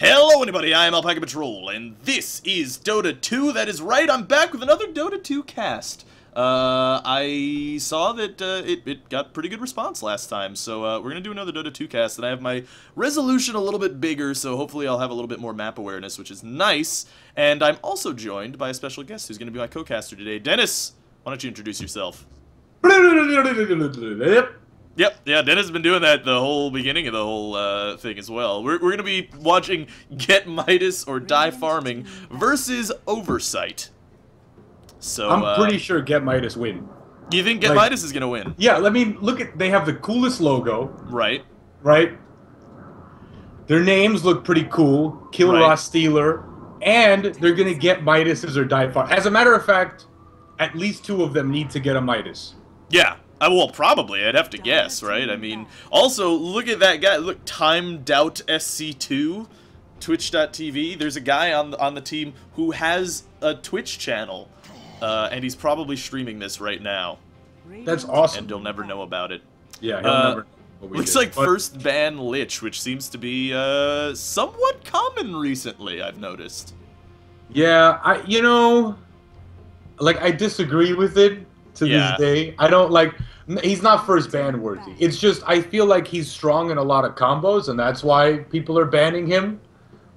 Hello everybody, I am Alpacapatrol, and this is Dota 2. That is right, I'm back with another Dota 2 cast. I saw that it got pretty good response last time, so we're gonna do another Dota 2 cast, and I have my resolution a little bit bigger, so hopefully I'll have a little bit more map awareness, which is nice. And I'm also joined by a special guest who's gonna be my co-caster today. Dennis, why don't you introduce yourself? Yep, yeah, Dennis has been doing that the whole beginning of the whole thing as well. We're going to be watching Get Midas or Die Farming versus Oversight. So I'm pretty sure Get Midas win. You think Get Midas is going to win? Yeah, I mean, look at, they have the coolest logo. Right. Right? Their names look pretty cool. Kill Right. Ross Stealer. And they're going to get Midases or Die Farm. As a matter of fact, at least two of them need to get a Midas. Yeah. Well, probably. I'd have to guess, right? I mean, also, look at that guy. Look, Time Doubt SC2, Twitch.tv. There's a guy on the team who has a Twitch channel, and he's probably streaming this right now. That's awesome. And you'll never know about it. Yeah, he'll never know what we looks did. like first ban Lich, which seems to be somewhat common recently, I've noticed. Yeah, I disagree with it to this day. I don't like... He's not first ban worthy. It's just, I feel like he's strong in a lot of combos, and that's why people are banning him.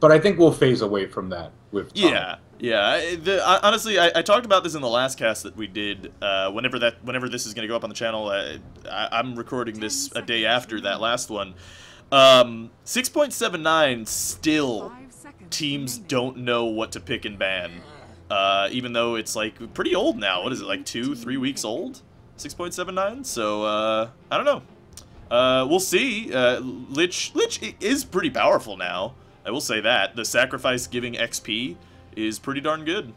But I think we'll phase away from that with time. Yeah. Honestly, I talked about this in the last cast that we did. Whenever this is going to go up on the channel, I'm recording this a day after that last one. 6.79 still teams don't know what to pick and ban. Even though it's like pretty old now. What is it, like 2-3 weeks old? 6.79. So I don't know. We'll see. Lich is pretty powerful now. I will say that the sacrifice giving XP is pretty darn good.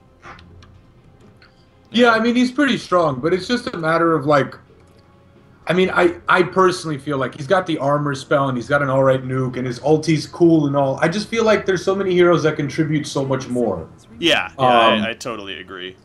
Yeah, I mean, he's pretty strong, but it's just a matter of, like... I mean, I personally feel like he's got the armor spell, and he's got an alright nuke, and his ulti's cool and all. I just feel like there's so many heroes that contribute so much more. Yeah, I totally agree.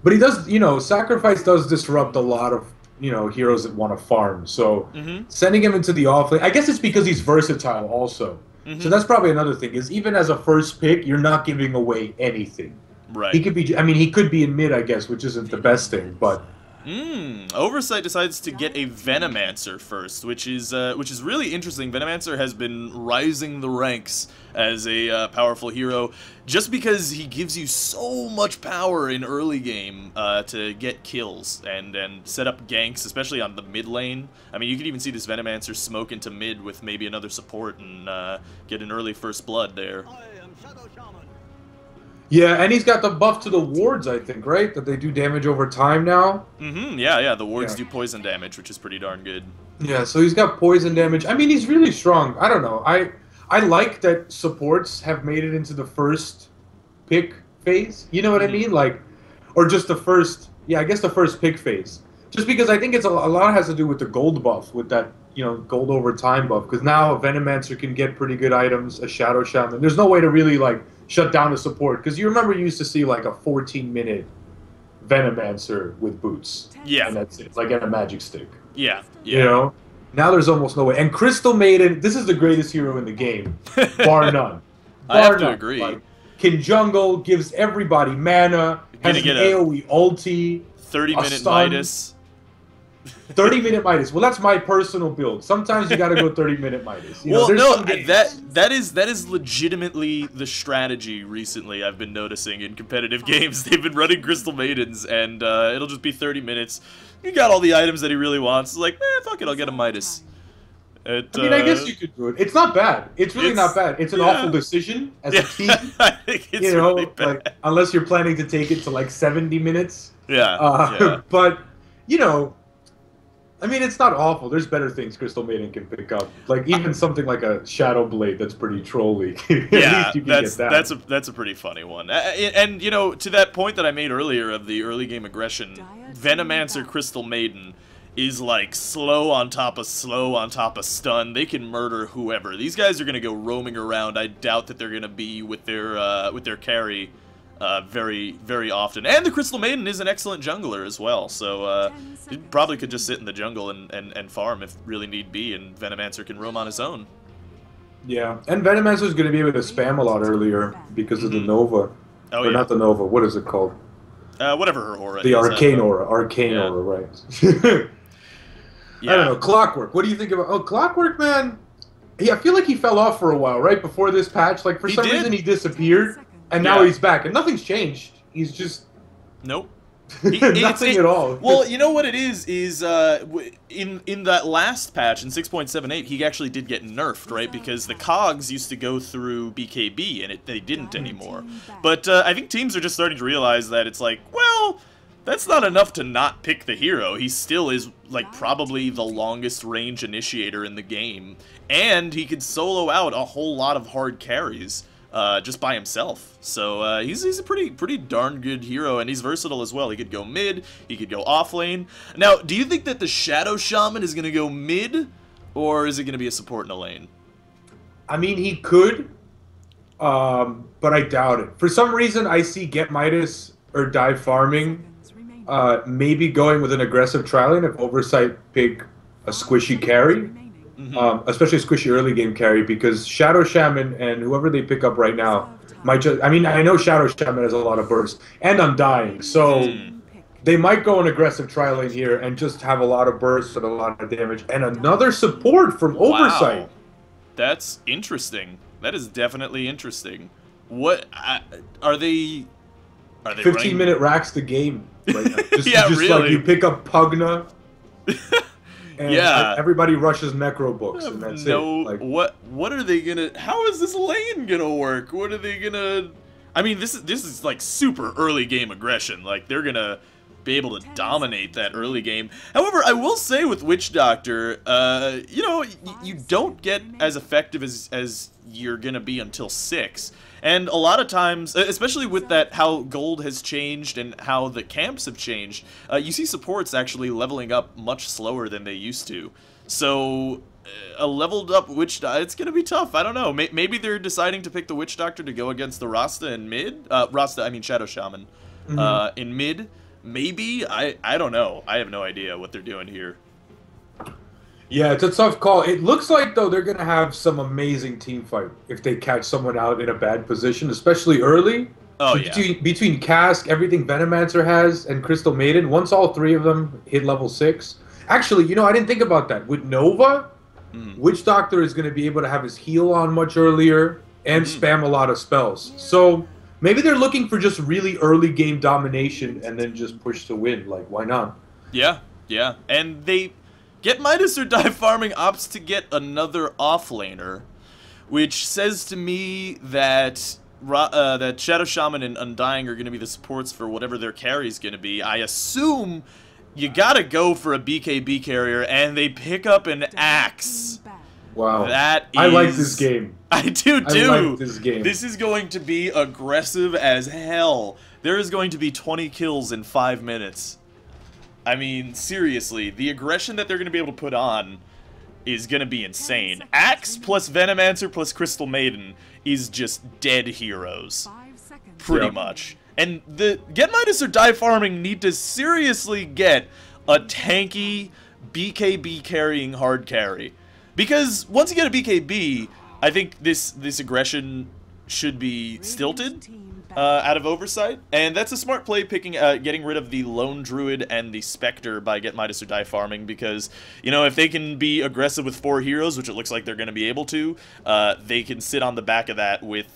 But he does, sacrifice does disrupt a lot of, heroes that want to farm. So sending him into the offlane, I guess it's because he's versatile also. So that's probably another thing, is even as a first pick, you're not giving away anything. Right. He could be, I mean, he could be in mid, I guess, which isn't the best thing, but... Oversight decides to get a Venomancer first, which is really interesting. Venomancer has been rising the ranks as a powerful hero, just because he gives you so much power in early game to get kills and set up ganks, especially on the mid lane. I mean, you can even see this Venomancer smoke into mid with maybe another support and get an early first blood there. Yeah, and he's got the buff to the wards, I think, right? That they do damage over time now. Yeah, the wards do poison damage, which is pretty darn good. Yeah, so he's got poison damage. I mean, he's really strong. I don't know. I like that supports have made it into the first pick phase. You know what I mean? Like, or just the first, I guess the first pick phase. Just because I think it's a lot has to do with the gold buff, with that, gold over time buff. Because now a Venomancer can get pretty good items, a Shadow Shaman. There's no way to really, like, shut down the support, because you remember you used to see like a 14-minute Venomancer with boots. Yeah. And that's it, like, and a magic stick. Yeah. Now there's almost no way. And Crystal Maiden, this is the greatest hero in the game, bar none. I have to agree. Like, can jungle, gives everybody mana, has an AoE ulti, 30-minute Midas. 30-minute Midas. Well, that's my personal build. Sometimes you gotta go 30-minute Midas. That is legitimately the strategy recently I've been noticing in competitive games. They've been running Crystal Maidens, and it'll just be 30 minutes. You got all the items that he really wants. It's like, fuck it, I'll get a Midas. I mean, I guess you could do it. It's not bad. It's really not bad. It's an awful decision as a team. I think it's really bad. Like, unless you're planning to take it to like 70 minutes. Yeah. But, I mean, it's not awful. There's better things Crystal Maiden can pick up. Like, even something like a Shadow Blade that's pretty trolly. Yeah, that's a pretty funny one. And, to that point that I made earlier of the early game aggression, Venomancer Crystal Maiden is like slow on top of stun. They can murder whoever. These guys are going to go roaming around. I doubt that they're going to be with their carry very, very often. And the Crystal Maiden is an excellent jungler as well, so he probably could just sit in the jungle and farm if really need be, and Venomancer can roam on his own. Yeah, and Venomancer is going to be able to spam a lot earlier because of the Nova. Oh, or yeah. not the Nova, what is it called? Whatever her aura The is. Arcane Aura. Arcane Yeah. Aura, right. Yeah. I don't know. Clockwork. What do you think about... Oh, Clockwork, man. I feel like he fell off for a while, right? Before this patch. Like, for some reason, he disappeared. And now he's back. And nothing's changed. He's just... Nope. Nothing at all. Well, you know what it is in that last patch in 6.78, he actually did get nerfed, right? Because the cogs used to go through BKB, and they didn't anymore. But I think teams are just starting to realize that it's like, well, that's not enough to not pick the hero. He still is, like, probably the longest range initiator in the game, and he could solo out a whole lot of hard carries. Just by himself. So he's a pretty darn good hero, and he's versatile as well. He could go mid, he could go off lane. Now, do you think that the Shadow Shaman is going to go mid, or is it going to be a support in a lane? I mean, he could, but I doubt it. For some reason, I see Get Midas or Die Farming maybe going with an aggressive tri-lane if Oversight pick a squishy carry. Especially a squishy early game carry, because Shadow Shaman and whoever they pick up right now might just... I mean, I know Shadow Shaman has a lot of burst, and Undying, so they might go an aggressive tri-lane here and just have a lot of burst and a lot of damage. And another support from Oversight. Wow. That's interesting. That is definitely interesting. What... are they 15-minute racks the game right now. Yeah, just really. Like you pick up Pugna... And yeah, everybody rushes Necro books, and that's it. Like, what are they gonna? How is this lane gonna work? What are they gonna? I mean, this is like super early game aggression. Like they're gonna be able to dominate that early game. However, I will say with Witch Doctor, you know, you don't get as effective as you're gonna be until 6. And a lot of times, especially with that how gold has changed and how the camps have changed, you see supports actually leveling up much slower than they used to. So a leveled up Witch Doctor, it's going to be tough. I don't know. Maybe they're deciding to pick the Witch Doctor to go against the Rasta in mid. I mean Shadow Shaman in mid. Maybe. I don't know. I have no idea what they're doing here. Yeah, it's a tough call. It looks like, though, they're going to have some amazing team fight if they catch someone out in a bad position, especially early. Oh, Between Cask, everything Venomancer has, and Crystal Maiden, once all 3 of them hit level 6. Actually, you know, I didn't think about that. With Nova, Witch Doctor is going to be able to have his heal on much earlier and spam a lot of spells. So maybe they're looking for just really early game domination and then just push to win. Like, why not? Yeah, yeah. And they... Get Midas or Die Farming opts to get another offlaner, which says to me that that Shadow Shaman and Undying are going to be the supports for whatever their carry is going to be. I assume you got to go for a BKB carrier, and they pick up an Axe. Wow. That is... I like this game. I do too. I like this game. This is going to be aggressive as hell. There is going to be 20 kills in 5 minutes. I mean, seriously, the aggression that they're going to be able to put on is going to be insane. Axe plus Venomancer plus Crystal Maiden is just dead heroes. Pretty much. And the Get Midas or Die Farming need to seriously get a tanky BKB carrying hard carry. Because once you get a BKB, I think this aggression should be stilted. Out of Oversight, and that's a smart play, getting rid of the Lone Druid and the Spectre by Get Midas or Die Farming, because, you know, if they can be aggressive with 4 heroes, which it looks like they're going to be able to, they can sit on the back of that with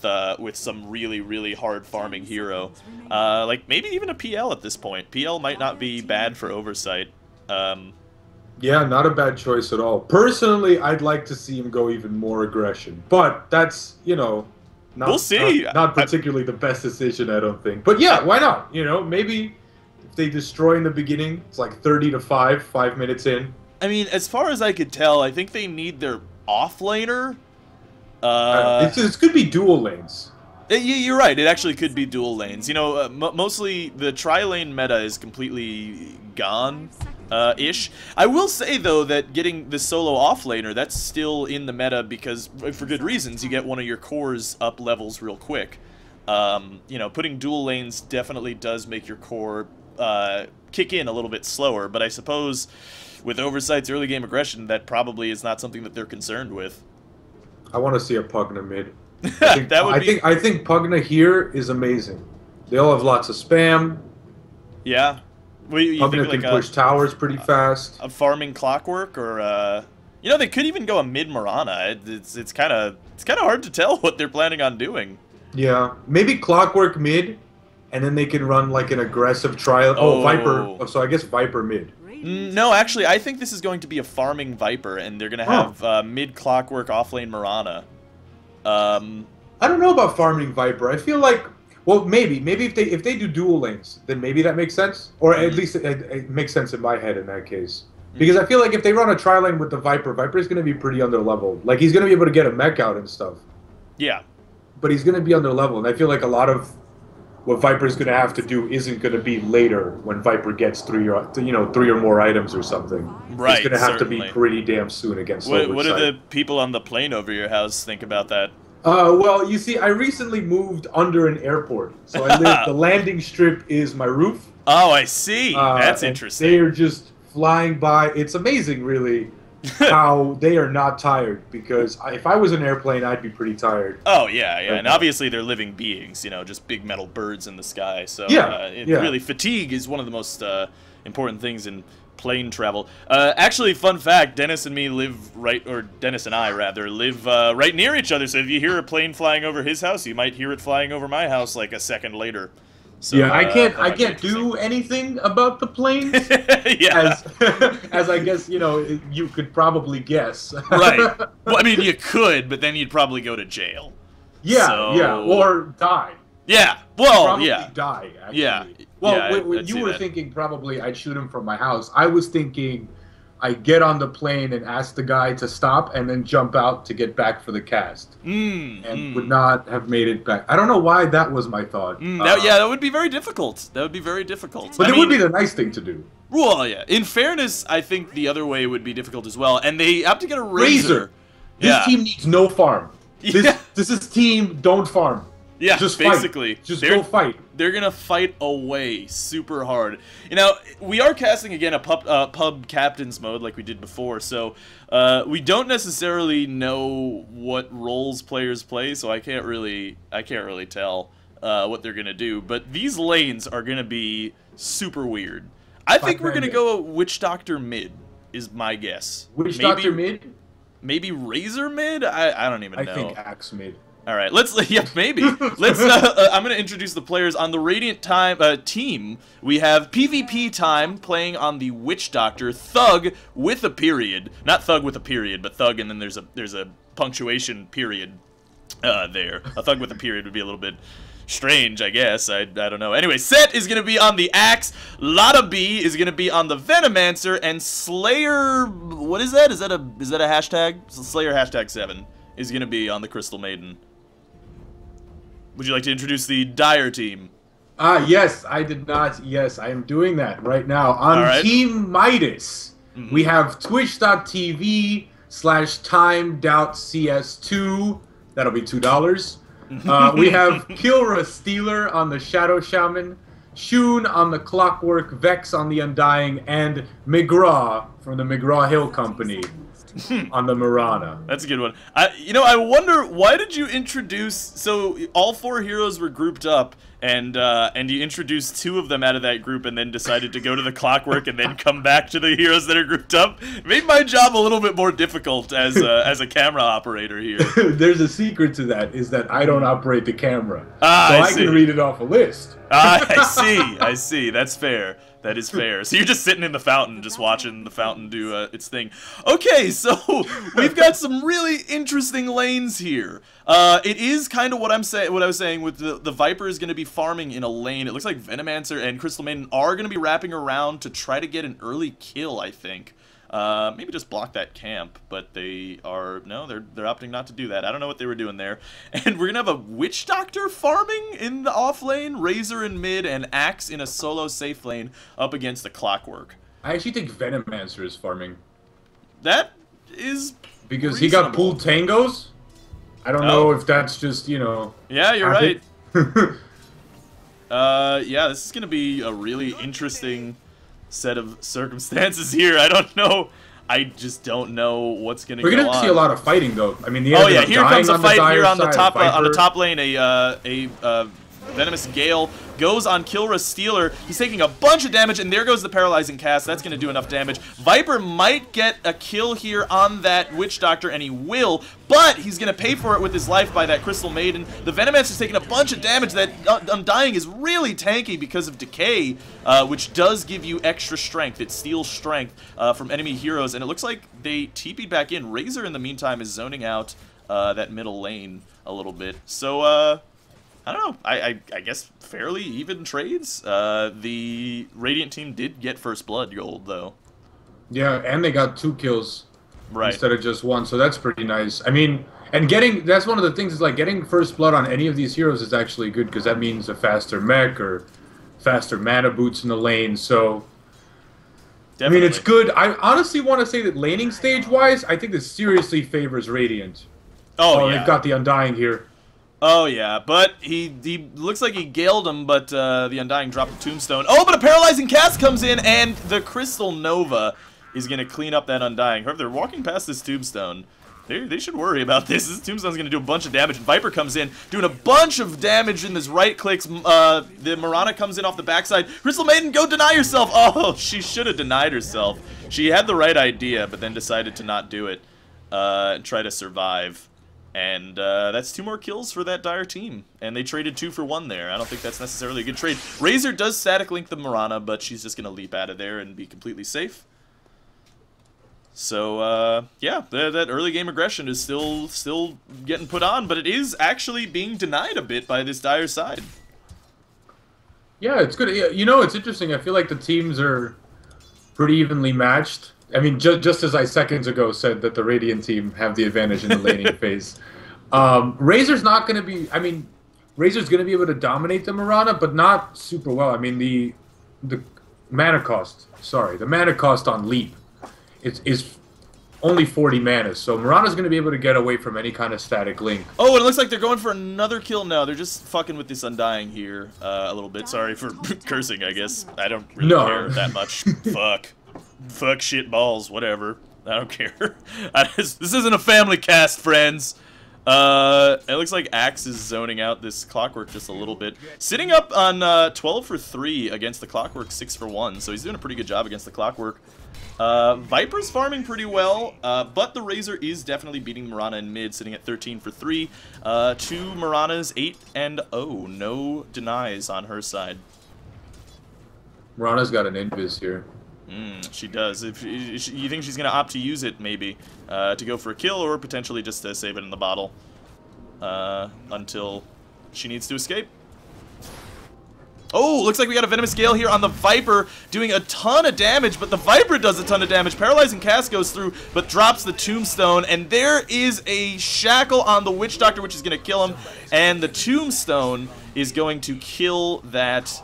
some really, really hard farming hero. Like, maybe even a PL at this point. PL might not be bad for Oversight. Yeah, not a bad choice at all. Personally, I'd like to see him go even more aggression, but that's, you know... we'll see. Not particularly the best decision, I don't think. But yeah, why not? You know, maybe if they destroy in the beginning, it's like 30 to 5 minutes in. I mean, as far as I could tell, I think they need their offlaner. It could be dual lanes. You're right. It actually could be dual lanes. You know, mostly the tri-lane meta is completely gone. Ish. I will say, though, that getting the solo offlaner, that's still in the meta because, for good reasons, you get one of your cores up levels real quick. You know, putting dual lanes definitely does make your core kick in a little bit slower, but I suppose with Oversight's early game aggression, that probably is not something that they're concerned with. I want to see a Pugna mid. I think, That would be... I think Pugna here is amazing. They all have lots of spam. Yeah. Well, you Pugna think can like push towers pretty fast. a farming clockwork, or you know, they could even go a mid Marana. It's kind of hard to tell what they're planning on doing. Yeah, maybe clockwork mid, and then they can run like an aggressive trial. Oh, Viper. Oh, so I guess Viper mid. No, actually, I think this is going to be a farming Viper, and they're going to have mid clockwork offlane Marana. I don't know about farming Viper. I feel like, well, maybe if they do dual lanes, then maybe that makes sense, or at least it makes sense in my head in that case. Because I feel like if they run a tri lane with the Viper, Viper's going to be pretty underleveled. Like, he's going to be able to get a mech out and stuff. Yeah. But he's going to be underleveled, and I feel like a lot of what Viper's going to have to do isn't going to be later when Viper gets three or more items or something. Right. It's going to have to be pretty damn soon against. What do the people on the plane over your house think about that? Well, you see, I recently moved under an airport, so I live. The landing strip is my roof. Oh, I see. That's interesting. They are just flying by. It's amazing, really, how they are not tired. Because if I was an airplane, I'd be pretty tired. Oh yeah, yeah, and obviously they're living beings, you know, just big metal birds in the sky. So really, fatigue is one of the most important things in plane travel. Actually, fun fact: Dennis and I live right near each other. So if you hear a plane flying over his house, you might hear it flying over my house like a second later. So, yeah, I can't do anything about the planes. Yeah, as I guess you could probably guess. Right. Well, I mean, you could, but then you'd probably go to jail. Yeah, so... yeah, or die. Yeah. Well, probably yeah. Die. Actually. Yeah. Well, yeah, when you were thinking probably I'd shoot him from my house, I was thinking I get on the plane and ask the guy to stop and then jump out to get back for the cast. Would not have made it back. I don't know why that was my thought. That would be very difficult. That would be very difficult. But it would be the nice thing to do. Well, yeah. In fairness, I think the other way would be difficult as well. And they have to get a Razor. This team needs no farm. This is team don't farm. Yeah, just basically. Fight. Just go fight. They're going to fight away super hard. You know, we are casting, again, a pub captain's mode like we did before, so we don't necessarily know what roles players play, so I can't really tell what they're going to do. But these lanes are going to be super weird. I think we're going to go Witch Doctor mid, is my guess. Doctor mid? Maybe Razor mid? I don't even know. I think Axe mid. All right, maybe. Let's. I'm gonna introduce the players on the Radiant team. We have PvP time playing on the Witch Doctor, Thug with a period, not Thug with a period, but Thug, and then there's a punctuation period there. A Thug with a period would be a little bit strange, I guess. I don't know. Anyway, Set is gonna be on the Axe. Lotta B is gonna be on the Venomancer, and Slayer. What is that? Is that a hashtag? Slayer #7 is gonna be on the Crystal Maiden. Would you like to introduce the Dire team? Yes, I did not. Yes, I am doing that right now. On Team Midas, we have twitch.tv/time.cs2. That'll be $2. We have Kilra Stealer on the Shadow Shaman, Shun on the Clockwork, Vex on the Undying, and McGraw from the McGraw Hill Company on the Marana. That's a good one. I wonder, why did you introduce... So, all 4 heroes were grouped up, and you introduced 2 of them out of that group and then decided to go to the Clockwork and then come back to the heroes that are grouped up. It made my job a little bit more difficult as a camera operator here. There's a secret to that, is that I don't operate the camera. So I can read it off a list. I see. That's fair. That is fair. So you're just sitting in the fountain, just watching the fountain do its thing. Okay, so we've got some really interesting lanes here. It is kind of what I was saying with the Viper is going to be farming in a lane. It looks like Venomancer and Crystal Maiden are going to be wrapping around to try to get an early kill, I think. Maybe just block that camp, but they're opting not to do that. I don't know what they were doing there. And we're gonna have a Witch Doctor farming in the off lane, Razor in mid, and Axe in a solo safe lane up against the Clockwork. I actually think Venomancer is farming. That is because he got pulled tangos. I don't know if that's just Yeah, you're right. Yeah, this is gonna be a really interesting set of circumstances here. I don't know I just don't know what's gonna We're go gonna on. see a lot of fighting though. I mean, Oh yeah, here comes a fight here on the top Viper. lane. A Venomous Gale goes on Kilra Stealer. He's taking a bunch of damage, and there goes the paralyzing cast. That's going to do enough damage. Viper might get a kill here on that Witch Doctor, and he will, but he's going to pay for it with his life by that Crystal Maiden. The Venomancer's taking a bunch of damage. That Undying is really tanky because of Decay, which does give you extra strength. It steals strength from enemy heroes, and it looks like they TP'd back in. Razor, in the meantime, is zoning out that middle lane a little bit. So, I don't know. I guess fairly even trades. The Radiant team did get first blood gold, though. Yeah, and they got 2 kills right. instead of just 1, so that's pretty nice. I mean, and that's one of the things is like getting first blood on any of these heroes is actually good because that means a faster mech or faster mana boots in the lane. So, definitely. I mean, it's good. I honestly want to say that laning stage-wise, I think this seriously favors Radiant. Oh yeah. They've got the Undying here. Oh, yeah, but he looks like he galed him, but the Undying dropped the Tombstone. Oh, but a Paralyzing Cast comes in, and the Crystal Nova is going to clean up that Undying. However, they're walking past this Tombstone. They should worry about this. This Tombstone's going to do a bunch of damage, and Viper comes in, doing a bunch of damage in this right clicks. The Mirana comes in off the backside. Crystal Maiden, go deny yourself! Oh, she should have denied herself. She had the right idea, but then decided to not do it and try to survive. And that's 2 more kills for that Dire team. And they traded 2 for 1 there. I don't think that's necessarily a good trade. Razor does static link the Mirana, but she's just going to leap out of there and be completely safe. So, yeah, that early game aggression is still getting put on, but it is actually being denied a bit by this Dire side. Yeah, it's good. You know, it's interesting. I feel like the teams are pretty evenly matched. I mean, just as I seconds ago said that the Radiant team have the advantage in the laning phase. Razor's not going to be... I mean, Razor's going to be able to dominate the Mirana, but not super well. I mean, the mana cost... Sorry, the mana cost on Leap is only 40 mana, so Mirana's going to be able to get away from any kind of static link. Oh, and it looks like they're going for another kill now. They're just fucking with this Undying here a little bit. Sorry for cursing, I guess. I don't really care that much. Fuck shit balls, whatever. I don't care. This isn't a family cast, friends. It looks like Axe is zoning out this Clockwork just a little bit. Sitting up on 12 for 3 against the Clockwork 6 for 1, so he's doing a pretty good job against the Clockwork. Viper's farming pretty well, but the Razor is definitely beating Mirana in mid, sitting at 13 for 3. 2 Miranas, 8 and 0. No denies on her side. Mirana's got an invis here. She does. If you think she's going to opt to use it, maybe, to go for a kill, or potentially just to save it in the bottle until she needs to escape. Oh, looks like we got a Venomous Gale here on the Viper, doing a ton of damage, but the Viper does a ton of damage. Paralyzing Cast goes through, but drops the Tombstone, and there is a Shackle on the Witch Doctor, which is going to kill him, and the Tombstone is going to kill that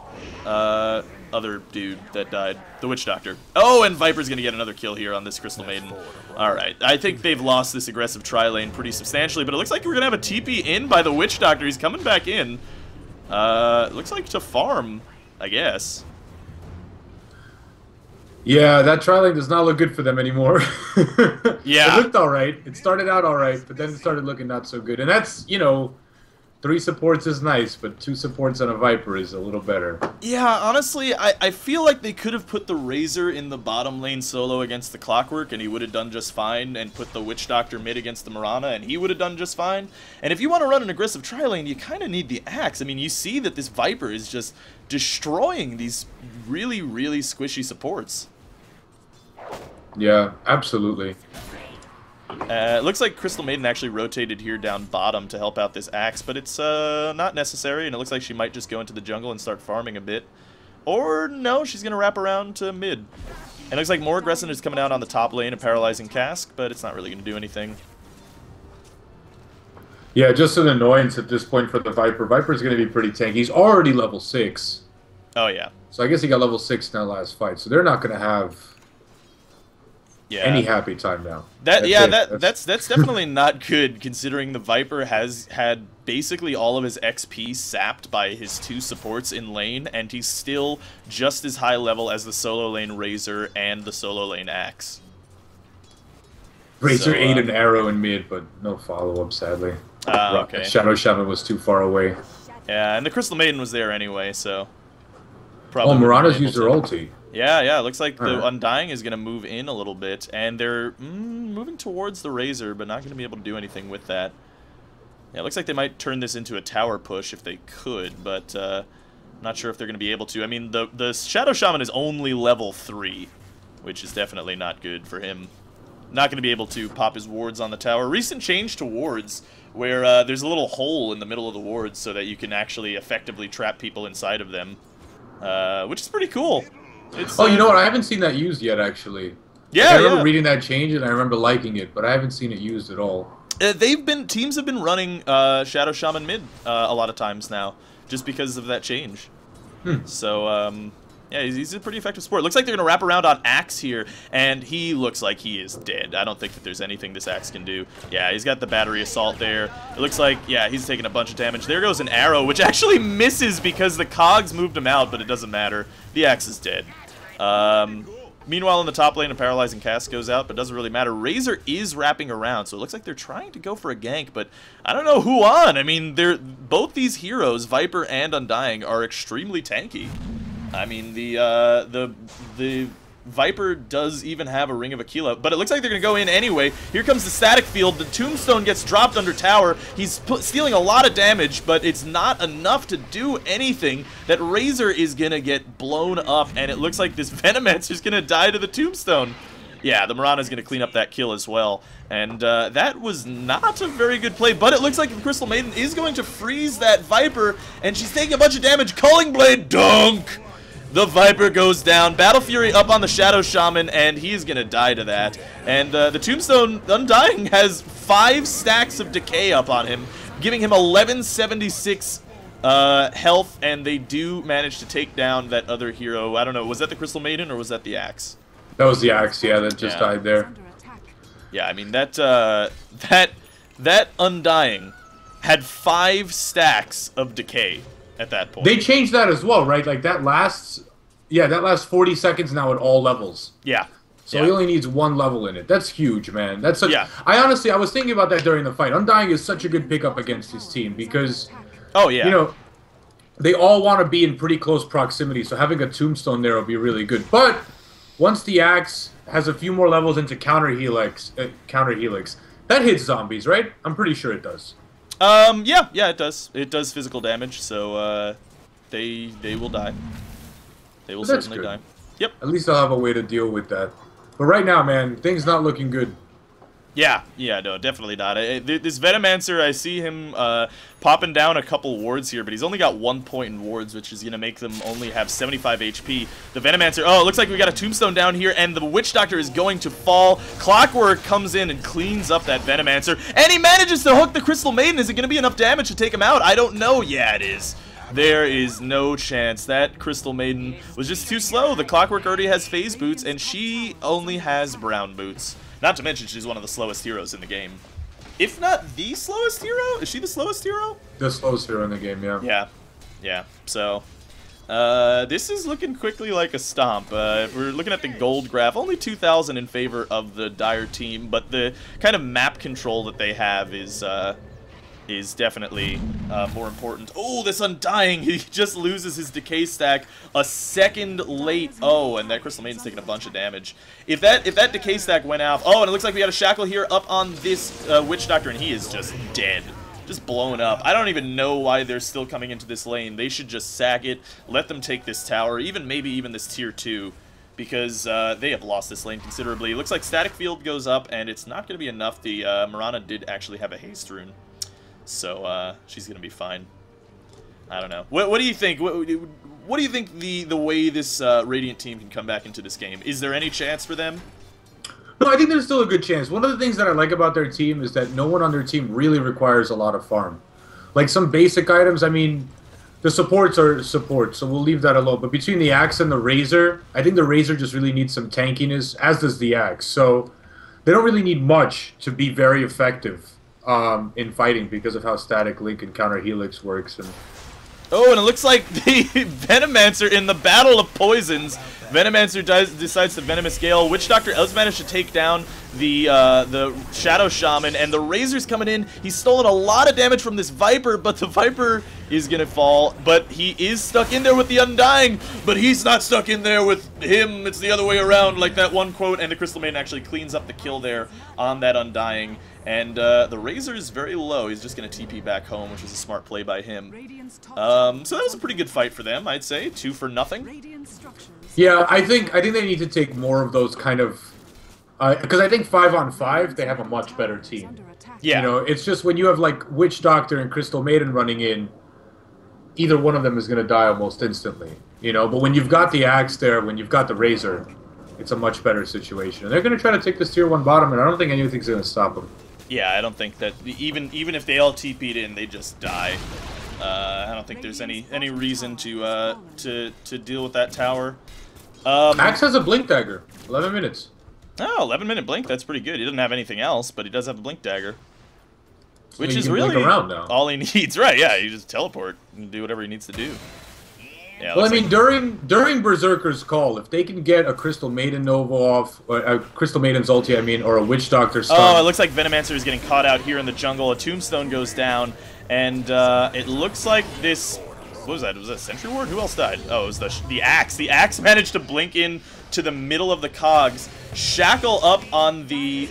other dude that died, the Witch Doctor. Oh, and Viper's going to get another kill here on this Crystal Maiden. Alright, I think they've lost this aggressive tri-lane pretty substantially, but it looks like we're going to have a TP in by the Witch Doctor. He's coming back in. Looks like to farm, I guess. Yeah, that tri-lane does not look good for them anymore. Yeah. It looked alright. It started out alright, but then it started looking not so good. And that's, you know... 3 supports is nice, but 2 supports on a Viper is a little better. Yeah, honestly, I feel like they could have put the Razor in the bottom lane solo against the Clockwork, and he would have done just fine, and put the Witch Doctor mid against the Mirana, and he would have done just fine. And if you want to run an aggressive tri-lane, you kind of need the Axe. I mean, you see that this Viper is just destroying these really, really squishy supports. Yeah, absolutely. It looks like Crystal Maiden actually rotated here down bottom to help out this Axe, but it's not necessary, and it looks like she might just go into the jungle and start farming a bit. Or, no, she's going to wrap around to mid. And it looks like more Aggression is coming out on the top lane, a Paralyzing Cask, but it's not really going to do anything. Yeah, just an annoyance at this point for the Viper. Viper's going to be pretty tanky. He's already level 6. Oh, yeah. So I guess he got level 6 in that last fight, so they're not going to have... Yeah. Any happy time now. That's definitely not good, considering the Viper has had basically all of his XP sapped by his 2 supports in lane, and he's still just as high level as the solo lane Razor and the solo lane Axe. Razor So, ate an arrow in mid, but no follow-up, sadly. Okay. Shadow Shaman was too far away. Yeah, and the Crystal Maiden was there anyway, so... Oh, Mirana's used her ulti. Yeah, it looks like the Undying is going to move in a little bit, and they're moving towards the Razor, but not going to be able to do anything with that. Yeah, it looks like they might turn this into a tower push if they could, but not sure if they're going to be able to. I mean, the Shadow Shaman is only level 3, which is definitely not good for him. Not going to be able to pop his wards on the tower. Recent change to wards, where there's a little hole in the middle of the wards so that you can actually effectively trap people inside of them, which is pretty cool. It's, oh, you know what? I haven't seen that used yet, actually. Yeah, like, I remember reading that change, and I remember liking it, but I haven't seen it used at all. Teams have been running Shadow Shaman mid a lot of times now, just because of that change. So, yeah, he's a pretty effective support. Looks like they're going to wrap around on Axe here, and he looks like he is dead. I don't think that there's anything this Axe can do. Yeah, he's got the battery assault there. It looks like, yeah, he's taking a bunch of damage. There goes an arrow, which actually misses because the cogs moved him out, but it doesn't matter. The Axe is dead. Meanwhile, in the top lane, a Paralyzing Cast goes out, but doesn't really matter. Razor is wrapping around, so it looks like they're trying to go for a gank, but I don't know who on. I mean, both these heroes, Viper and Undying, are extremely tanky. I mean, the Viper does even have a Ring of Aquila, but it looks like they're going to go in anyway. Here comes the static field. The Tombstone gets dropped under tower. He's stealing a lot of damage, but it's not enough to do anything. That Razor is going to get blown up, and it looks like this Venomancer is going to die to the Tombstone. Yeah, the Mirana is going to clean up that kill as well. And that was not a very good play, but it looks like the Crystal Maiden is going to freeze that Viper, and she's taking a bunch of damage. Culling Blade, dunk! The Viper goes down. Battle Fury up on the Shadow Shaman, and he's going to die to that. And the Tombstone Undying has 5 stacks of decay up on him, giving him 1176 health, and they do manage to take down that other hero. I don't know, was that the Crystal Maiden or was that the Axe? That was the Axe, yeah, that just died there. Yeah, I mean, that Undying had 5 stacks of decay at that point. They changed that as well, right? Like, that lasts 40 seconds now at all levels. Yeah. So he only needs 1 level in it. That's huge, man. That's such... I was thinking about that during the fight. Undying is such a good pickup against his team because... Oh, yeah. You know, they all want to be in pretty close proximity, so having a Tombstone there will be really good. But once the Axe has a few more levels into counter helix, that hits zombies, right? I'm pretty sure it does. Yeah, it does. It does physical damage, so they will die. They will certainly die. Yep. At least I'll have a way to deal with that. But right now, man, things not looking good. Yeah, no, definitely not. This Venomancer, I see him popping down a couple wards here, but he's only got 1 point in wards, which is going to make them only have 75 HP. The Venomancer, oh, it looks like we got a Tombstone down here, and the Witch Doctor is going to fall. Clockwork comes in and cleans up that Venomancer, and he manages to hook the Crystal Maiden. Is it going to be enough damage to take him out? I don't know. Yeah, it is. There is no chance. That Crystal Maiden was just too slow. The Clockwork already has phase boots, and she only has brown boots. Not to mention, she's one of the slowest heroes in the game. If not the slowest hero? Is she the slowest hero? The slowest hero in the game, yeah. Yeah. So, this is looking quickly like a stomp. If we're looking at the gold graph, only 2,000 in favor of the Dire team, but the kind of map control that they have is definitely more important. Oh, this Undying, he just loses his decay stack a second late. Oh, and that Crystal Maiden's taking a bunch of damage. If that decay stack went out, oh, and it looks like we got a Shackle here up on this Witch Doctor, and he is just dead. Just blown up. I don't even know why they're still coming into this lane. They should just sack it, let them take this tower, maybe even this tier 2. Because they have lost this lane considerably. It looks like Static Field goes up, and it's not going to be enough. The Mirana did actually have a haste rune. So, she's going to be fine. I don't know. What do you think? What do you think the way this Radiant team can come back into this game? Is there any chance for them? No, I think there's still a good chance. One of the things that I like about their team is that no one on their team really requires a lot of farm. Like, some basic items, I mean, the supports are supports, so we'll leave that alone. But between the Axe and the Razor, I think the Razor just really needs some tankiness, as does the Axe. So, they don't really need much to be very effective in fighting because of how static link and counter helix works. And oh, and it looks like the Venomancer in the Battle of Poisons Venomancer decides to Venomous Gale. Witch Doctor does manage to take down the Shadow Shaman, and the Razor's coming in. He's stolen a lot of damage from this Viper, but the Viper is gonna fall. But he is stuck in there with the Undying, but he's not stuck in there with him. It's the other way around, like that one quote, and the Crystal Maiden actually cleans up the kill there on that Undying. And the Razor is very low. He's just going to TP back home, which is a smart play by him. So that was a pretty good fight for them, I'd say. 2-0. Yeah, I think they need to take more of those kind of... Because I think 5-on-5, they have a much better team. Yeah. You know, it's just when you have, like, Witch Doctor and Crystal Maiden running in, either one of them is going to die almost instantly. You know, but when you've got the Axe there, when you've got the Razor, it's a much better situation. And they're going to try to take this tier 1 bottom, and I don't think anything's going to stop them. Yeah, I don't think that even if they all TP'd in, they just die. I don't think there's any reason to deal with that tower. Axe has a Blink Dagger. 11 minutes. Oh, 11-minute blink. That's pretty good. He doesn't have anything else, but he does have a Blink Dagger, which is really blink around now. all he needs. Right? Yeah, you just teleport and do whatever he needs to do. Yeah, well, I mean, during Berserker's Call, if they can get a Crystal Maiden Nova off, or a Crystal Maiden's ulti, I mean, or a Witch Doctor stun. Oh, it looks like Venomancer is getting caught out here in the jungle. A Tombstone goes down, and it looks like this... What was that? Was that a Sentry Ward? Who else died? Oh, it was the Axe. The Axe managed to blink in to the middle of the cogs, shackle up on the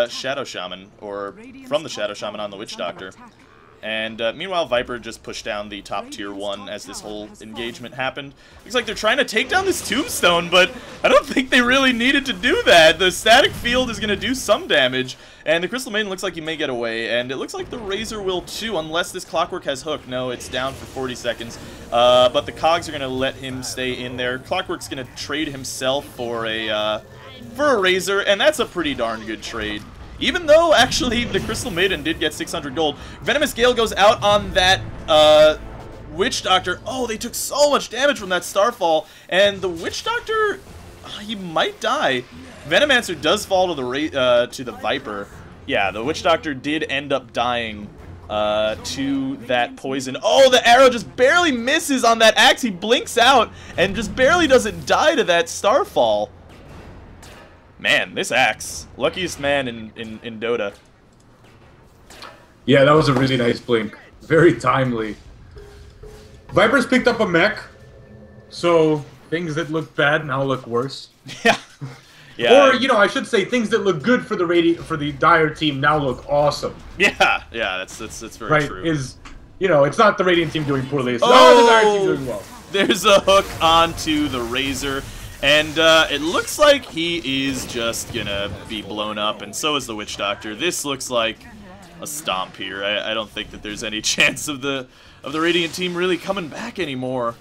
Shadow Shaman, or from the Shadow Shaman on the Witch Doctor. And meanwhile, Viper just pushed down the top tier 1 as this whole engagement happened. Looks like they're trying to take down this Tombstone, but I don't think they really needed to do that. The static field is going to do some damage, and the Crystal Maiden looks like he may get away, and it looks like the Razor will too, unless this Clockwork has hook. No, it's down for 40 seconds, but the Cogs are going to let him stay in there. Clockwork's going to trade himself for a Razor, and that's a pretty darn good trade. Even though, actually, the Crystal Maiden did get 600 gold. Venomous Gale goes out on that Witch Doctor. Oh, they took so much damage from that Starfall. And the Witch Doctor, he might die. Venomancer does fall to the Viper. Yeah, the Witch Doctor did end up dying to that poison. Oh, the arrow just barely misses on that Axe. He blinks out and just barely doesn't die to that Starfall. Man, this Axe. Luckiest man in Dota. Yeah, that was a really nice blink. Very timely. Viper's picked up a mech, so things that look bad now look worse. Yeah. Yeah. Or, you know, I should say things that look good for the Dire team now look awesome. Yeah, that's very true. You know, it's not the Radiant team doing poorly, it's the Dire team doing well. There's a hook onto the Razor. And it looks like he is just gonna be blown up, and so is the Witch Doctor. This looks like a stomp here. I don't think that there's any chance of the Radiant team really coming back anymore.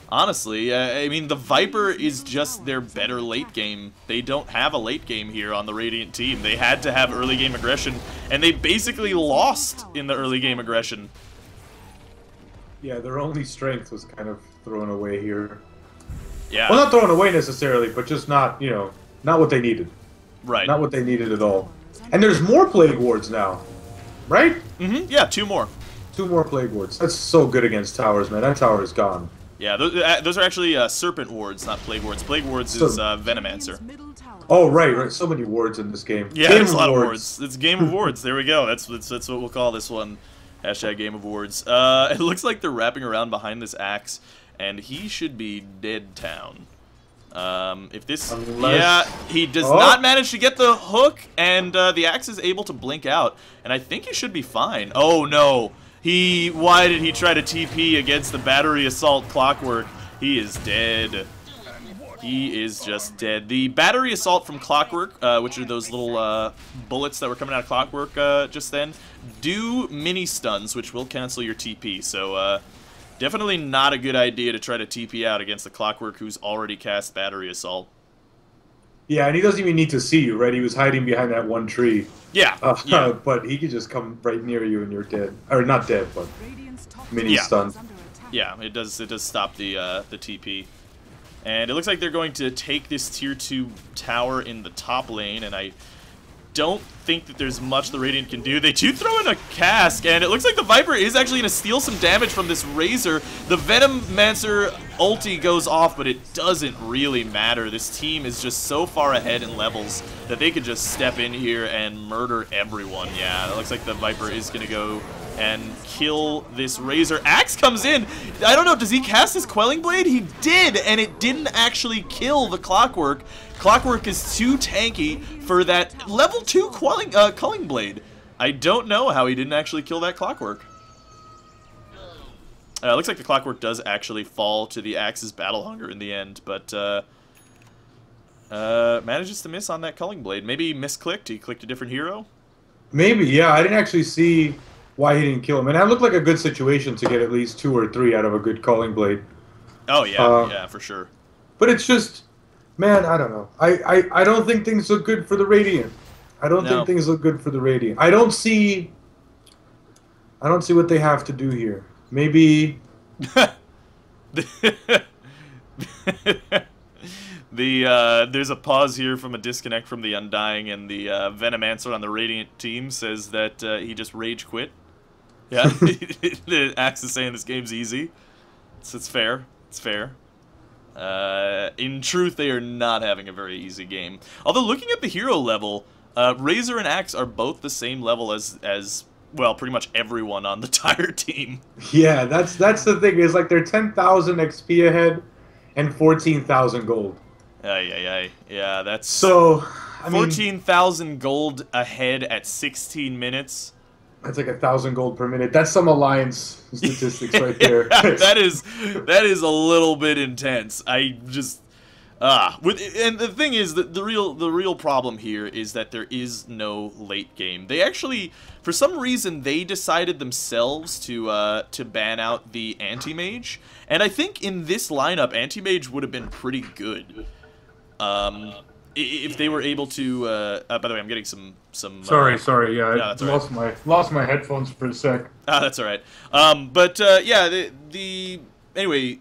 Honestly, I mean, the Viper is just their better late game. They don't have a late game here on the Radiant team. They had to have early game aggression, and they basically lost in the early game aggression. Yeah, their only strength was kind of thrown away here. Yeah. Well, not thrown away necessarily, but just not, you know, not what they needed. Right. Not what they needed at all. And there's more Plague Wards now, right? Mm-hmm. Yeah, 2 more. 2 more Plague Wards. That's so good against towers, man. That tower is gone. Yeah, those are actually Serpent Wards, not Plague Wards. Plague Wards is Venomancer. Oh, right. So many wards in this game. Yeah, there's a lot of wards. It's Game of Wards. There we go. That's what we'll call this one. Hashtag Game of Wards. It looks like they're wrapping around behind this Axe, and he should be dead town. If this... Yeah, he does not manage to get the hook, and the Axe is able to blink out, and I think he should be fine. Oh, no. Why did he try to TP against the Battery Assault Clockwork? He is dead. He is just dead. The Battery Assault from Clockwork, which are those little bullets that were coming out of Clockwork just then, do mini stuns, which will cancel your TP, so... definitely not a good idea to try to TP out against the Clockwork who's already cast Battery Assault. Yeah, and he doesn't even need to see you, right? He was hiding behind that one tree. Yeah. But he could just come right near you and you're dead. Or not dead, but mini stun. Yeah, it does stop the TP. And it looks like they're going to take this tier 2 tower in the top lane, and don't think that there's much the Radiant can do. They do throw in a cask, and it looks like the Viper is actually going to steal some damage from this Razor. The Venomancer ulti goes off, but it doesn't really matter. This team is just so far ahead in levels that they could just step in here and murder everyone. Yeah, it looks like the Viper is going to go and kill this Razor. Axe comes in. I don't know, does he cast his Quelling Blade? He did, and it didn't actually kill the Clockwork. Clockwork is too tanky for that level 2 Culling Blade. I don't know how he didn't actually kill that Clockwork. Looks like the Clockwork does actually fall to the Axe's Battle Hunger in the end, but manages to miss on that Culling Blade. Maybe he misclicked. He clicked a different hero? Maybe, yeah. I didn't actually see why he didn't kill him. And that looked like a good situation to get at least 2 or 3 out of a good Culling Blade. Oh, yeah, yeah, for sure. But it's just, man, I don't know. I don't think things look good for the Radiant. I don't think things look good for the Radiant. I don't see what they have to do here. Maybe there's a pause here from a disconnect from the Undying, and the Venomancer on the Radiant team says that he just rage quit. Yeah, the Axe is saying this game's easy. So it's fair. It's fair. In truth, they are not having a very easy game. Although, looking at the hero level, Razor and Axe are both the same level as well, pretty much everyone on the entire team. Yeah, that's the thing. Is like they're 10,000 XP ahead and 14,000 gold. Yeah, that's so. 14,000 gold ahead at 16 minutes. That's like 1,000 gold per minute. That's some Alliance statistics right there. that is a little bit intense. I just and the thing is that the real problem here is that there is no late game. They actually, for some reason, they decided themselves to ban out the Anti-Mage, and I think in this lineup, Anti-Mage would have been pretty good. If they were able to, by the way, I'm getting some. Sorry, yeah, I lost my headphones for a sec. That's all right. Yeah, anyway,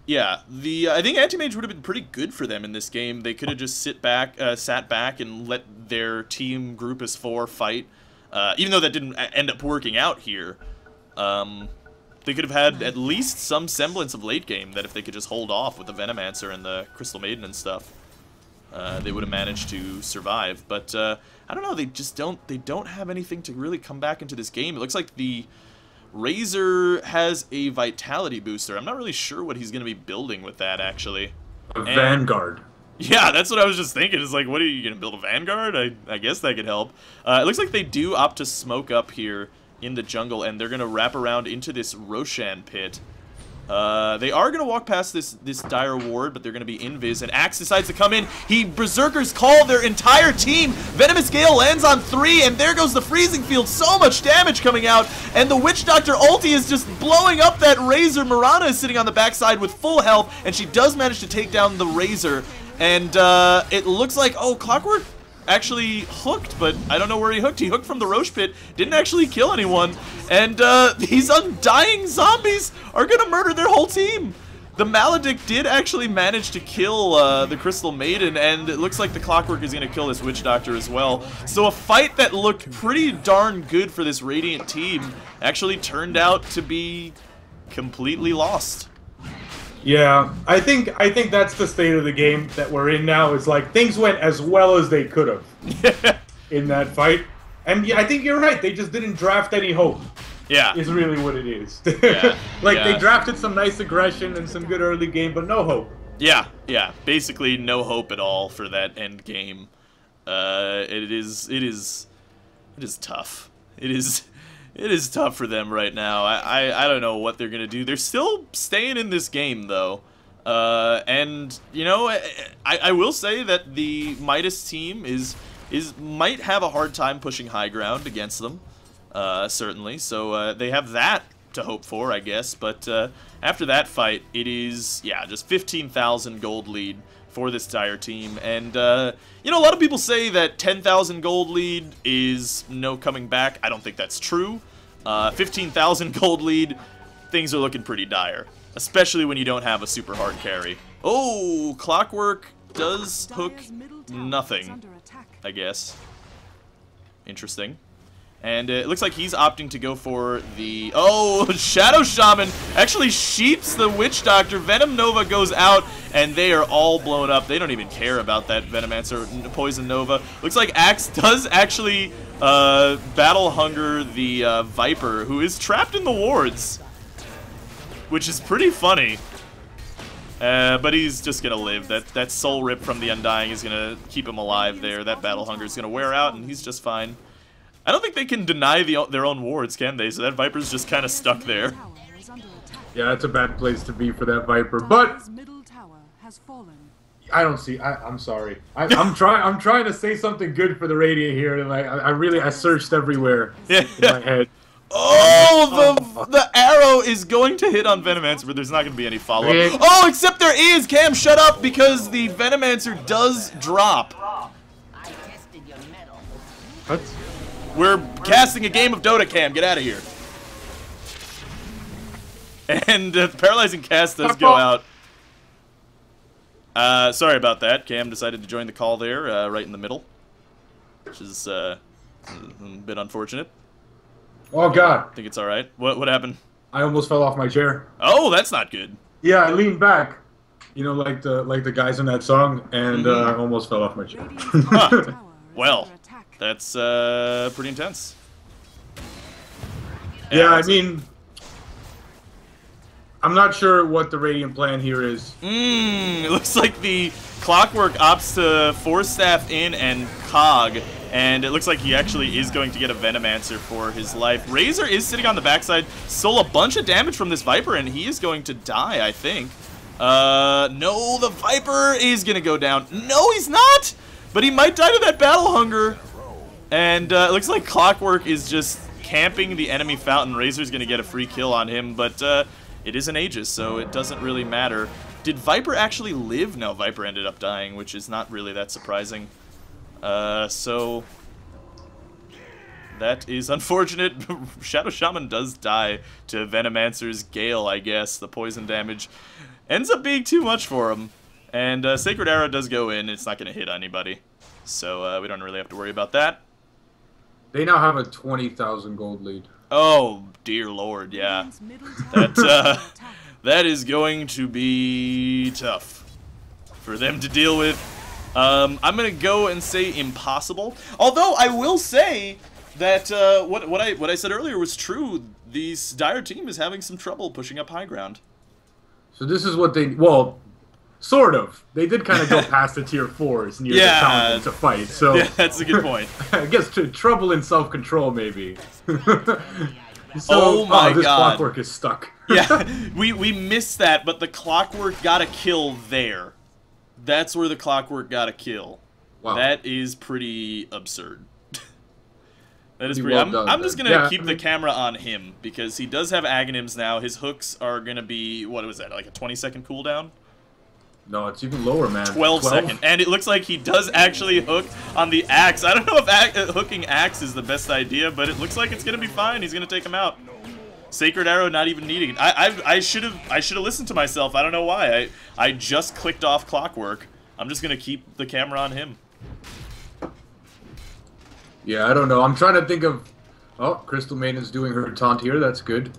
yeah, I think Anti-Mage would have been pretty good for them in this game. They could have just sat back and let their team group as 4 fight, even though that didn't end up working out here. They could have had at least some semblance of late game that if they could just hold off with the Venomancer and the Crystal Maiden and stuff. They would have managed to survive, but I don't know. They just don't have anything to really come back into this game. It looks like the Razor has a Vitality booster. I'm not really sure what he's going to be building with that, actually. Vanguard. Yeah, that's what I was just thinking. It's like, what are you going to build, a Vanguard? I guess that could help. It looks like they do opt to smoke up here in the jungle, and they're going to wrap around into this Roshan pit. They are going to walk past this dire ward, but they're going to be invis, and Axe decides to come in. He Berserkers call their entire team. Venomous Gale lands on 3, and there goes the Freezing Field. So much damage coming out, and the Witch Doctor ulti is just blowing up that Razor. Mirana is sitting on the backside with full health, and she does manage to take down the Razor, and it looks like, oh, Clockwork actually hooked, but I don't know where he hooked. He hooked from the Roche Pit, didn't actually kill anyone, and these Undying zombies are gonna murder their whole team. The Maledict did actually manage to kill the Crystal Maiden, and it looks like the Clockwork is gonna kill this Witch Doctor as well. So a fight that looked pretty darn good for this Radiant team actually turned out to be completely lost. Yeah, I think that's the state of the game that we're in now. Is like things went as well as they could have in that fight, and yeah, I think you're right. They just didn't draft any hope. Yeah, is really what it is. Yeah, They drafted some nice aggression and some good early game, but no hope. Yeah, basically no hope at all for that end game. It is tough. It is tough for them right now. I don't know what they're gonna do. They're still staying in this game though, and you know, I will say that the Midas team might have a hard time pushing high ground against them, certainly. So they have that to hope for, I guess. But after that fight, it is just 15,000 gold lead for this entire team, and you know, a lot of people say that 10,000 gold lead is no coming back. I don't think that's true. 15,000 gold lead, things are looking pretty dire, especially when you don't have a super hard carry. Oh, Clockwork does hook nothing, I guess. Interesting. And it looks like he's opting to go for the... Oh, Shadow Shaman actually sheeps the Witch Doctor. Venom Nova goes out, and they are all blown up. They don't even care about that Venomancer Poison Nova. Looks like Axe does actually Battle Hunger the Viper, who is trapped in the wards, which is pretty funny. But he's just going to live. That Soul Rip from the Undying is going to keep him alive there. That Battle Hunger is going to wear out, and he's just fine. I don't think they can deny their own wards, can they? So that Viper's just kind of stuck there. Yeah, that's a bad place to be for that Viper. But I don't see. I'm sorry. I'm trying to say something good for the Radiant here, and I searched everywhere in my head. Oh, the arrow is going to hit on Venomancer, but there's not going to be any follow-up. Oh, except there is! Cam, shut up, because the Venomancer does drop. What? We're casting a game of Dota, Cam. Get out of here. And the Paralyzing Cast does go out. Sorry about that. Cam decided to join the call there, right in the middle, which is a bit unfortunate. Oh God! I think it's all right. What happened? I almost fell off my chair. Oh, that's not good. Yeah, I leaned back, you know, like the guys in that song, and I almost fell off my chair. Huh. Well, that's pretty intense. Yeah, I mean, I'm not sure what the Radiant plan here is. It looks like the Clockwork opts to Force Staff in and Cog, and it looks like he actually is going to get a Venomancer for his life. Razor is sitting on the backside, stole a bunch of damage from this Viper, and he is going to die, I think. No, the Viper is going to go down. No, he's not! But he might die to that Battle Hunger. And it looks like Clockwork is just camping the enemy fountain. Razor's going to get a free kill on him, but it is an Aegis, so it doesn't really matter. Did Viper actually live? No, Viper ended up dying, which is not really that surprising. So that is unfortunate. Shadow Shaman does die to Venomancer's Gale, I guess. The poison damage ends up being too much for him. And Sacred Arrow does go in. It's not going to hit anybody. So we don't really have to worry about that. They now have a 20,000 gold lead. Oh, dear Lord, yeah. That is going to be tough for them to deal with. I'm going to go and say impossible. Although I will say that what I said earlier was true. This Dire team is having some trouble pushing up high ground. So this is what they... Well, sort of. They did kind of go past the tier 4s near the fountain to fight. So yeah, that's a good point. I guess trouble in self-control, maybe. So, oh my this God. Clockwork is stuck. Yeah, we missed that, but the Clockwork got a kill there. That's where the Clockwork got a kill. Wow. That is pretty absurd. That is pretty pretty... well I'm done, just going to keep the camera on him, because he does have Aghanims now. His hooks are going to be, what was that, like a 20-second cooldown? No, it's even lower, man. 12 second. And it looks like he does actually hook on the Axe. I don't know if hooking Axe is the best idea, but it looks like it's going to be fine. He's going to take him out. Sacred Arrow not even needing it. I should have listened to myself. I don't know why. I just clicked off Clockwork. I'm just going to keep the camera on him. Yeah, I don't know. I'm trying to think of... Oh, Crystal Maiden's doing her taunt here. That's good.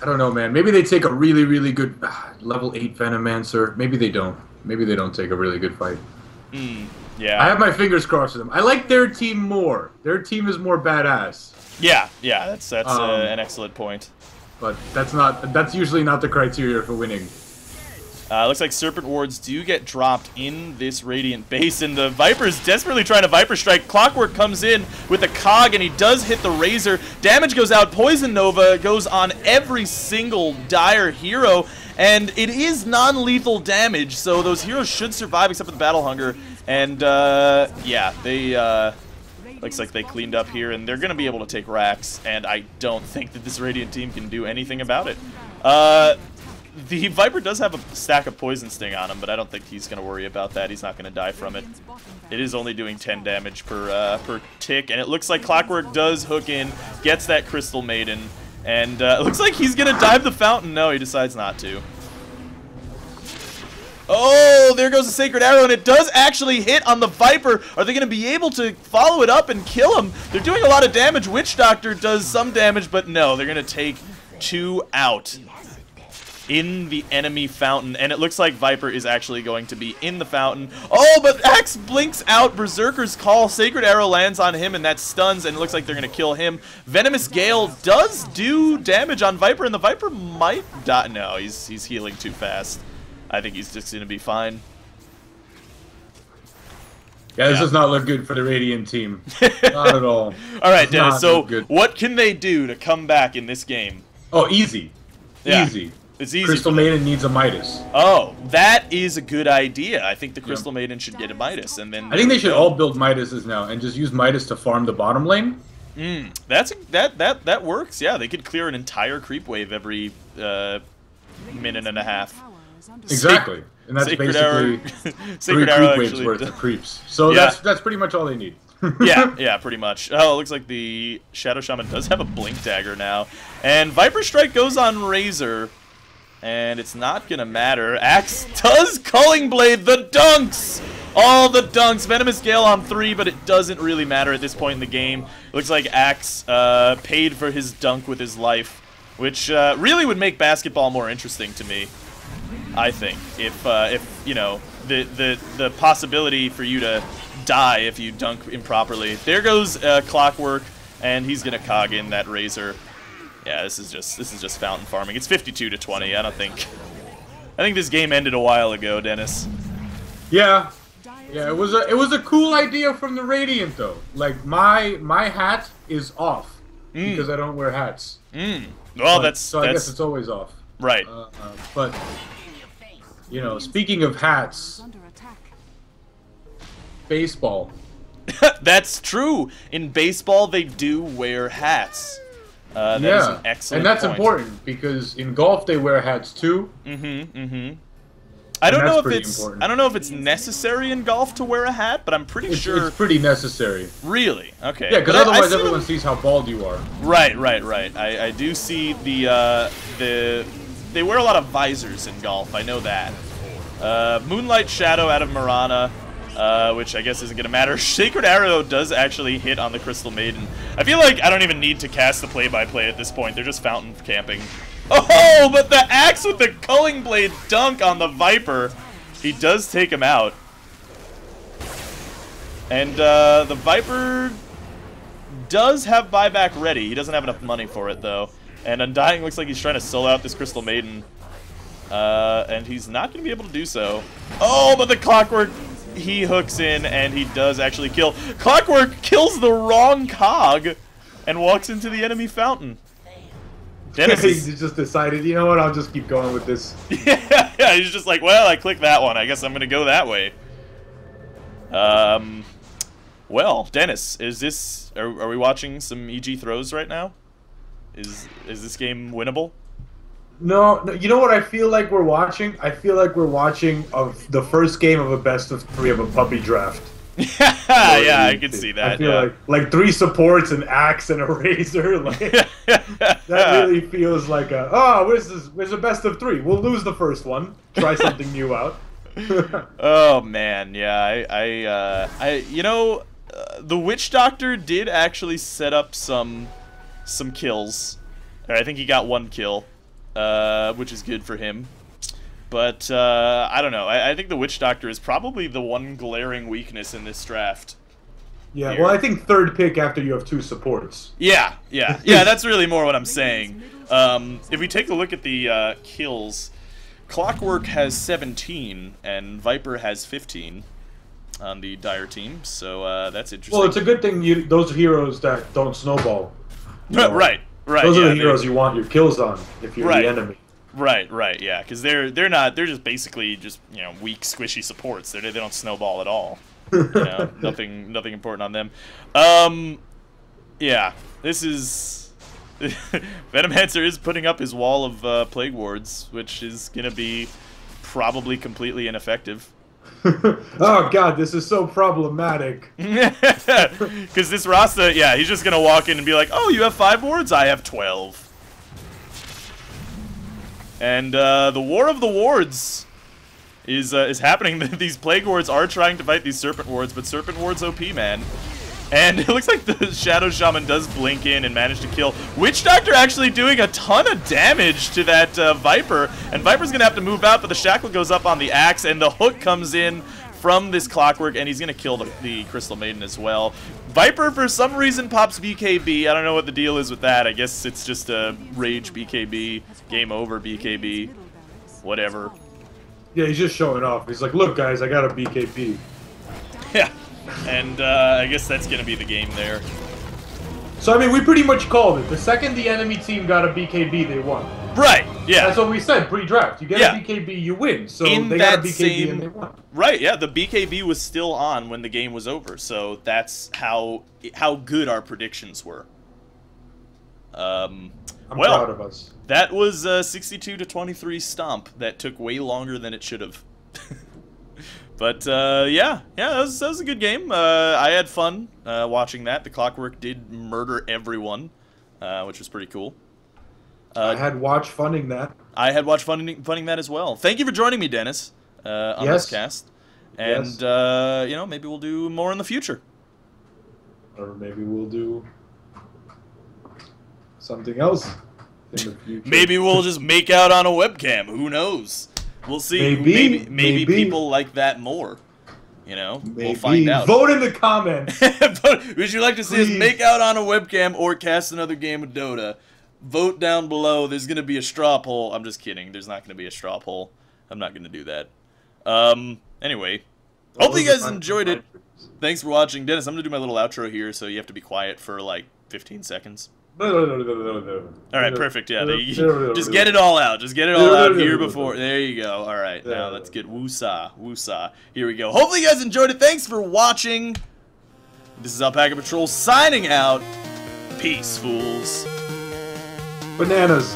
I don't know, man. Maybe they take a really, really good level 8 Venomancer. Maybe they don't. Maybe they don't take a really good fight. Yeah. I have my fingers crossed for them. I like their team more. Their team is more badass. Yeah, that's an excellent point. But that's usually not the criteria for winning. Looks like Serpent Wards do get dropped in this Radiant base, and the Viper's desperately trying to Viper Strike. Clockwork comes in with a Cog, and he does hit the Razor. Damage goes out. Poison Nova goes on every single Dire hero, and it is non-lethal damage, so those heroes should survive except for the Battle Hunger. And, yeah, they... looks like they cleaned up here, and they're going to be able to take Rax, and I don't think that this Radiant team can do anything about it. The Viper does have a stack of Poison Sting on him, but I don't think he's going to worry about that. He's not going to die from it. It is only doing 10 damage per tick, and it looks like Clockwork does hook in, gets that Crystal Maiden, and it looks like he's going to dive the fountain. No, he decides not to. Oh, there goes the Sacred Arrow, and it does actually hit on the Viper. Are they going to be able to follow it up and kill him? They're doing a lot of damage. Witch Doctor does some damage, but no, they're going to take 2 out in the enemy fountain, and it looks like Viper is actually going to be in the fountain. Oh, but Axe blinks out Berserker's Call. Sacred Arrow lands on him, and that stuns, and it looks like they're going to kill him. Venomous Gale does do damage on Viper, and the Viper might die. No, he's healing too fast. I think he's just going to be fine. Yeah, this does not look good for the Radiant team. Not at all. All right, Dennis, so what can they do to come back in this game? Oh, easy. Yeah. Easy. It's easy. Crystal Maiden needs a Midas. Oh, that is a good idea. I think the Crystal Maiden should get a Midas, and then I think they should all build Midases now and just use Midas to farm the bottom lane. That works. Yeah, they could clear an entire creep wave every minute and a half. Exactly, and that's Sacred basically Sacred 3 Arrow creep waves worth of creeps. So that's pretty much all they need. yeah, pretty much. Oh, it looks like the Shadow Shaman does have a Blink Dagger now, and Viper Strike goes on Razor. And it's not gonna matter. Axe does Culling Blade the dunks! All the dunks. Venomous Gale on 3, but it doesn't really matter at this point in the game. It looks like Axe paid for his dunk with his life, which really would make basketball more interesting to me. I think if you know the possibility for you to die if you dunk improperly. There goes Clockwork, and he's gonna cog in that Razor. Yeah, this is just fountain farming. It's 52-20. I think this game ended a while ago, Dennis. Yeah, it was a cool idea from the Radiant though. Like my hat is off because I don't wear hats. Well, I guess it's always off. Right. But you know, speaking of hats, baseball. That's true. In baseball, they do wear hats. That is an excellent and that's point. important because in golf they wear hats too. I don't know if it's necessary in golf to wear a hat, but I'm pretty sure it's pretty necessary. Really? Okay. Yeah, because otherwise everyone sees how bald you are. Right. I do see they wear a lot of visors in golf. I know that. Moonlight Shadow out of Mirana. Which I guess isn't going to matter. Sacred Arrow does actually hit on the Crystal Maiden. I feel like I don't even need to cast the play-by-play at this point. They're just fountain camping. Oh, but the Axe with the Culling Blade dunk on the Viper. He does take him out. And the Viper does have buyback ready. He doesn't have enough money for it, though. And Undying looks like he's trying to sell out this Crystal Maiden. And he's not going to be able to do so. Oh, but the Clockwork... He hooks in, and he does actually kill. Clockwork kills the wrong cog and walks into the enemy fountain. Dennis he just decided, you know what, I'll just keep going with this. yeah, he's just like, well, I clicked that one. I guess I'm going to go that way. Well, Dennis, is this... Are we watching some EG throws right now? Is this game winnable? No, you know what I feel like we're watching? I feel like we're watching the first game of a best-of-3 of a puppy draft. Yeah, I can see that. I feel like 3 supports, an Axe, and a Razor. Like, that really feels like where's a best-of-3? We'll lose the first one. Try something new out. Oh man, yeah, you know, the Witch Doctor did actually set up some kills. I think he got 1 kill. Which is good for him. But, I don't know. I think the Witch Doctor is probably the one glaring weakness in this draft. Yeah, well, I think 3rd pick after you have 2 supports. Yeah, that's really more what I'm saying. If we take a look at the kills, Clockwork has 17, and Viper has 15 on the Dire team, so that's interesting. Well, it's a good thing those heroes that don't snowball. Right. Those are the heroes you want your kills on if you're the enemy. Right, yeah, because they're just basically just, you know, weak, squishy supports. They don't snowball at all. You know, nothing important on them. Yeah, this is Venomancer is putting up his wall of Plague Wards, which is gonna be probably completely ineffective. Oh god, this is so problematic. Because this Rasta, yeah, he's just gonna walk in and be like, oh, you have 5 wards? I have 12. And the War of the Wards is happening. These Plague Wards are trying to fight these Serpent Wards, but Serpent Wards OP, man. And it looks like the Shadow Shaman does blink in and manage to kill. Witch Doctor actually doing a ton of damage to that Viper. And Viper's going to have to move out, but the Shackle goes up on the Axe, and the Hook comes in from this Clockwork, and he's going to kill the Crystal Maiden as well. Viper, for some reason, pops BKB. I don't know what the deal is with that. I guess it's just a Rage BKB, Game Over BKB, whatever. Yeah, he's just showing off. He's like, look, guys, I got a BKB. Yeah. And I guess that's going to be the game there. So, I mean, we pretty much called it. The second the enemy team got a BKB, they won. Right, yeah. That's what we said pre-draft. You get a BKB, you win. So they got a BKB and they won. Right, yeah. The BKB was still on when the game was over. So that's how good our predictions were. I'm proud of us. That was 62-23 stomp. That took way longer than it should have. But, yeah, that was a good game. I had fun watching that. The Clockwork did murder everyone, which was pretty cool. I had watch funning that. I had watch funning that as well. Thank you for joining me, Dennis, on this cast. And, you know, maybe we'll do more in the future. Or maybe we'll do something else in the future. Maybe we'll just make out on a webcam. Who knows? We'll see. Maybe people like that more. You know, we'll find out. Vote in the comments. Would you like to see us make out on a webcam or cast another game of Dota? Vote down below. There's going to be a straw poll. I'm just kidding. There's not going to be a straw poll. I'm not going to do that. Anyway, hopefully you guys enjoyed it. Thanks for watching. Dennis, I'm going to do my little outro here, so you have to be quiet for like 15 seconds. Alright, perfect. Yeah, just get it all out. Just get it all out here before. There you go. Alright, now let's get woosah. Here we go. Hopefully you guys enjoyed it. Thanks for watching. This is Alpacapatrol signing out. Peace, fools. Bananas.